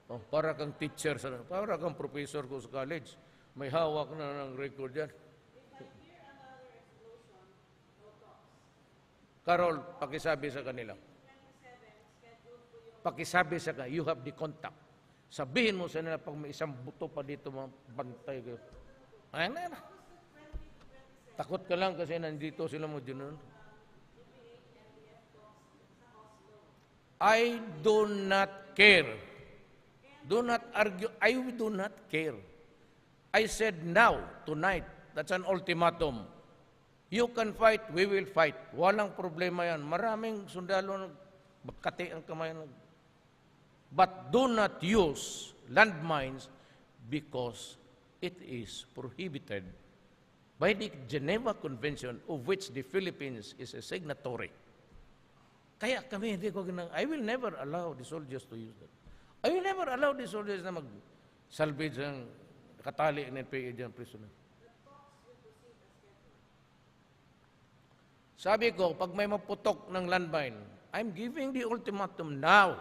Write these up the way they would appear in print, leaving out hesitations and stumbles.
Oh, para kang teacher, para kang professor ko sa college. May hawak na ng record yan. Carol, pakisabi sa kanila. Pakisabi sa kanila, you have the contact. Sabihin mo sa nila, pag may isang buto pa dito, bantay kayo. Ay, na. Takot ka lang kasi nandito sila mo dyan. I do not care. Do not argue. I do not care. I said now, tonight, that's an ultimatum. You can fight, we will fight. Walang problema yan. Maraming sundalo bakati ang kamay. But do not use landmines because it is prohibited by the Geneva Convention of which the Philippines is a signatory. Kaya kami, hindi ko I will never allow the soldiers to use that. I will never allow the soldiers na mag-salvage ang katali ng NPA dyan, prisoner. Sabi ko, pag may maputok ng landmine, I'm giving the ultimatum now.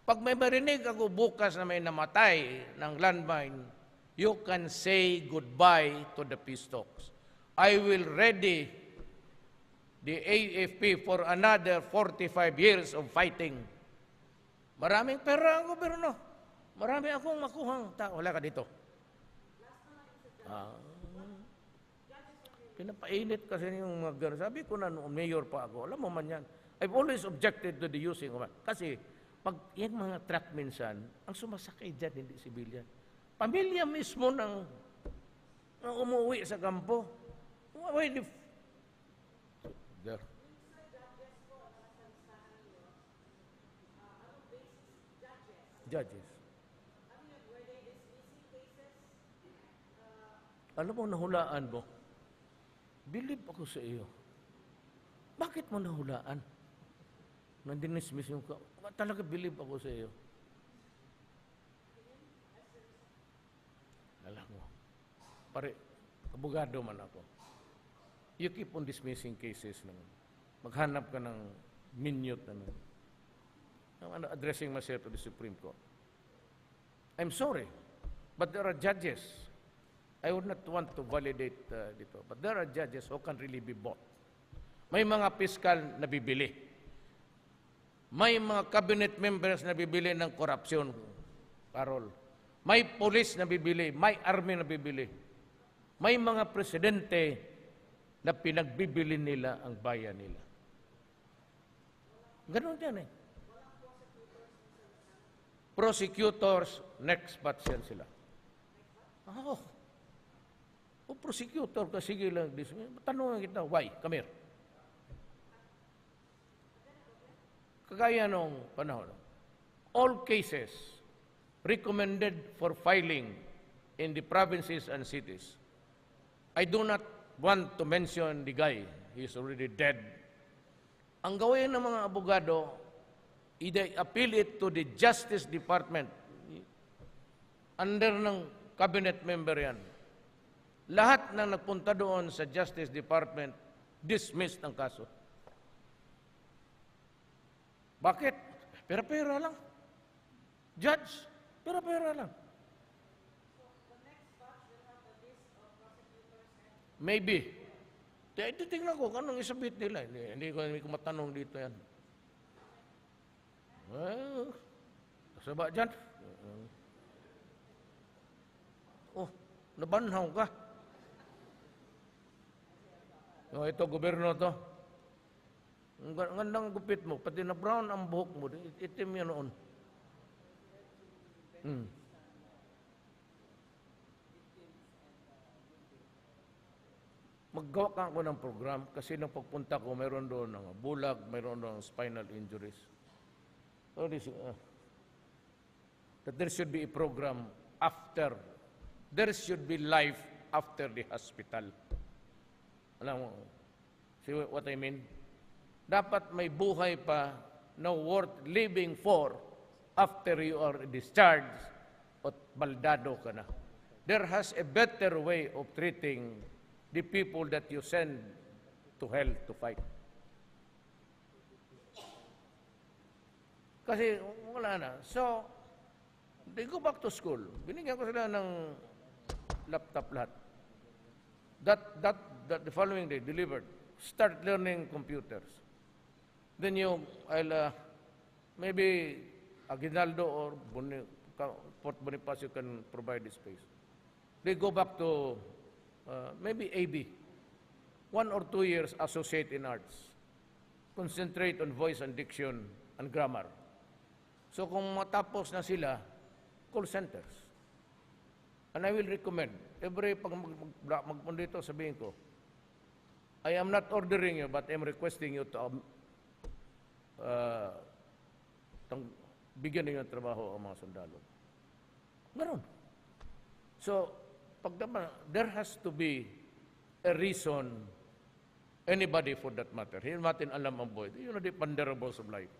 Pag may marinig ako bukas na may namatay ng landmine, you can say goodbye to the peace talks. I will ready the AFP for another 45 years of fighting. Maraming pera ang gobyerno. Marami akong makuhang tao. Wala ka dito. Pinapainit kasi yung mga gano'n. Sabi ko na noong mayor pa ako, alam mo man yan, I've always objected to the using of it. Kasi pag yung mga truck minsan, ang sumasakay dyan, hindi civilian. Pamilya mismo ng umuwi sa kampo. Why the there. Judges. Alam mo, nahulaan mo. Believe ako sa iyo. Bakit mo nahulaan? Nandinismiss yung ka. Talaga believe ako sa iyo. Alam mo, pare, abogado man ako. You keep on dismissing cases naman. Maghanap ka ng minute na addressing myself to the Supreme Court. I'm sorry, but there are judges. I would not want to validate dito, but there are judges who can really be bought. May mga piskal na bibili. May mga cabinet members na bibili ng korupsyon, Carol. May police na bibili, may army na bibili. May mga presidente na pinagbibili nila ang bayan nila. Ganon yan eh. Prosecutors, next batch yan sila. O prosecutor ka, sige lang. Tanungan kita, why? Come here. Kagaya nung panahon, all cases recommended for filing in the provinces and cities. I do not want to mention the guy. He's already dead. Ang gawin ng mga abogado, i-appeal it to the Justice Department. Under ng cabinet member yan. Lahat ng nagpunta doon sa Justice Department, dismissed ang kaso. Bakit? Pera-pera lang. Judge, pera-pera lang. Maybe. Titingnan ko kung anong isabit nila. Hindi ko matanong dito yan. Well, kasaba dyan. Oh, nabanhaw ka. Oh, ito, gobyerno to. Ang gandang gupit mo, pati na brown ang buhok mo, itim yan noon. Maggawa ka ako ng program kasi nang pagpunta ko, mayroon doon ng bulag, mayroon doon ng spinal injuries. So that there should be a program after, there should be life after the hospital. Alam mo, see what I mean? Dapat may buhay pa na worth living for after you are discharged at baldado ka na. There has a better way of treating the people that you send to hell to fight. Kasi wala na. So, They go back to school. Binigyan ko sila ng laptop lahat. That the following day, delivered. Start learning computers. Then maybe Aguinaldo or Port Bonifacio can provide the space. They go back to maybe AB. 1 or 2 years associate in arts. Concentrate on voice and diction and grammar. So kung matapos na sila, call centers. And I will recommend, every pag magpunta dito, sabihin ko, I am not ordering you, but I am requesting you to bigyan niyo ng trabaho ang mga sundalo. Ganon. So, there has to be a reason, anybody for that matter. Hindi natin alam ang buhay. You know the ponderables of life.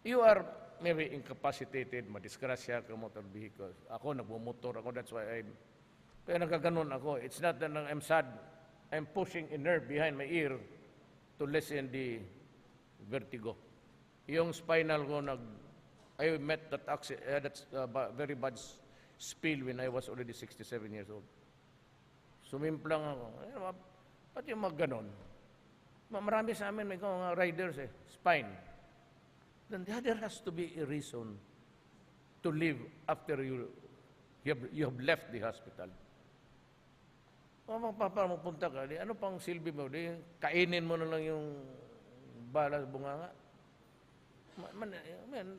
You are maybe incapacitated, madisgrasya ka motor vehicles. Ako, nagmumotor ako, that's why kaya nagkaganon ako. It's not that I'm sad. I'm pushing a nerve behind my ear to lessen the vertigo. Yung spinal ko, I met that very bad spill when I was already 67 years old. Sumimplang ako. Ba't yung ganon? Marami sa amin, may mga riders spine. Then there has to be a reason to live after you have left the hospital. Mapunta ka, ano pang silbi mo? Kainin mo na lang yung balas bunganga.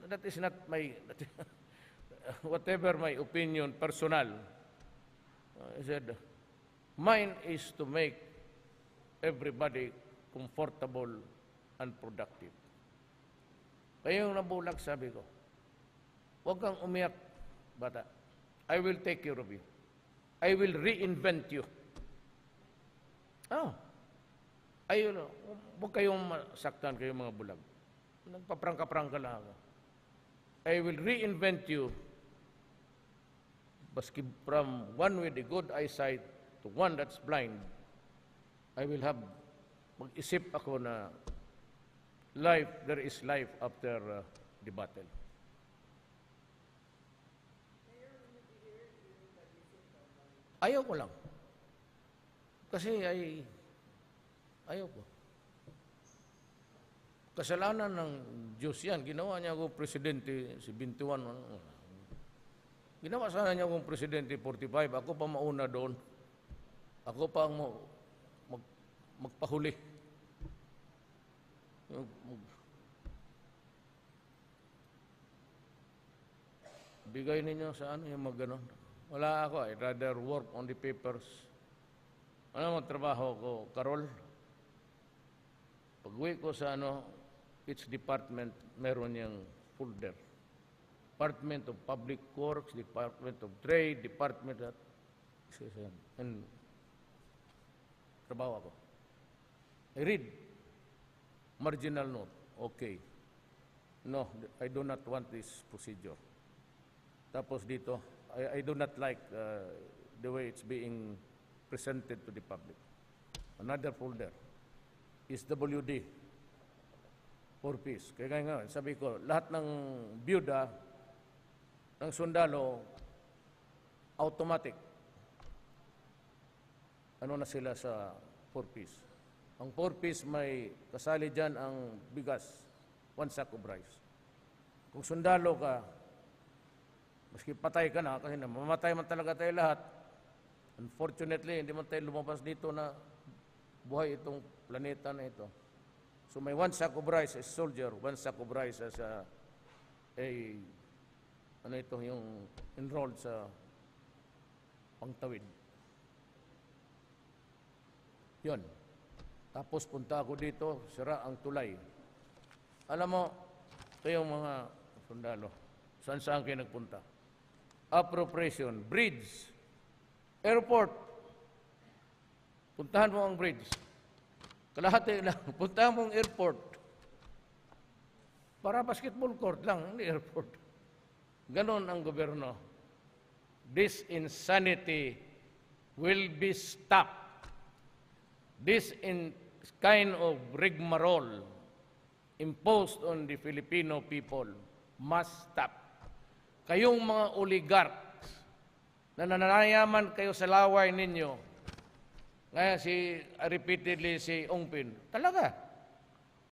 That is not my, whatever my opinion, personal. I said, mine is to make everybody comfortable and productive. Kaya yung nabulag, sabi ko, huwag kang umiyak, bata. I will take care of you. I will reinvent you. Ayun, huwag kayong masaktan kayong mga bulag. Nagpaprangka-prangka lang ako. I will reinvent you baski from one with a good eyesight to one that's blind. I will have, mag-isip ako na there is life after the battle. Ayaw ko lang. Kasi ayaw ko. Kasalanan ng Diyos yan. Ginawa niya akong presidente, si 21. Ginawa sana niya akong presidente 45. Ako pa mauna doon. Ako pa ang magpahuli. Bigay ninyo sa yung ganon. Wala ako. I'd rather work on the papers. Ano ang trabaho ko, Carol? Pag-uwi ko sa each department, meron yung folder. Department of Public Works, Department of Trade, Department of... And trabaho ako. I read. Marginal note. Okay. No, I do not want this procedure. Tapos dito, I do not like the way it's being presented to the public. Another folder is WD for peace. Kaya nga, sabi ko, lahat ng byuda, ng sundalo, automatic. Ano na sila sa for peace? Ang for peace may kasali dyan ang bigas, 1 sack of rice. Kung sundalo ka, maski patay ka na, kasi mamatay man talaga tayo lahat. Unfortunately, hindi man tayo lumabas dito na buhay itong planeta na ito. So may 1 sack of rice as soldier, 1 sack of rice as yung enrolled sa pangtawid. Yun. Tapos punta ako dito, sira ang tulay. Alam mo, kayong mga sundalo, saan kayo nagpunta? Appropriation, bridge, airport. Puntahan mo ang bridge. Kalahati lang, puntahan mo ang airport. Para basketball court lang, hindi airport. Ganon ang gobyerno. This insanity will be stopped. This kind of rigmarole imposed on the Filipino people must stop. kayong mga oligarchs na nananayaman kayo sa laway ninyo, ngayon repeatedly si Ong Pin, talaga,